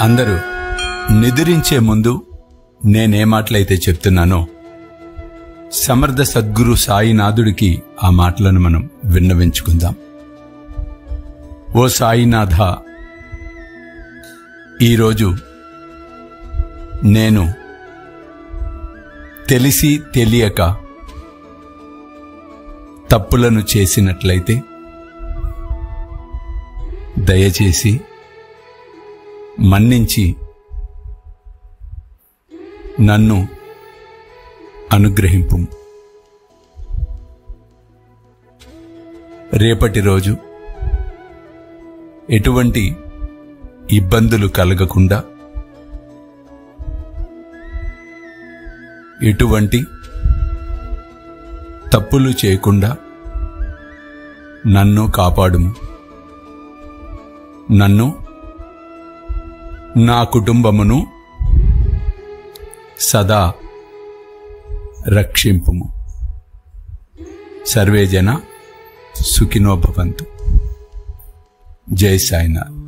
అందరూ నిద్రించే ముందు నేనే మాటలైతే చెప్తున్నానో సమర్థ సద్గురు సాయినాథుడికి ఆ మాటలను మనం విన్నవించుకుందాం. ఓ సాయినాథ, ఈరోజు నేను తెలిసి తెలియక తప్పులను చేసినట్లయితే దయచేసి మన్నించి నన్ను అనుగ్రహింపు. రేపటి రోజు ఎటువంటి ఇబ్బందులు కలగకుండా, ఎటువంటి తప్పులు చేయకుండా నన్ను కాపాడుము. నన్ను, నా కుటుంబమును సదా రక్షింపుము. సర్వే జన సుఖినో భవంతు. జై సాయినాథ్.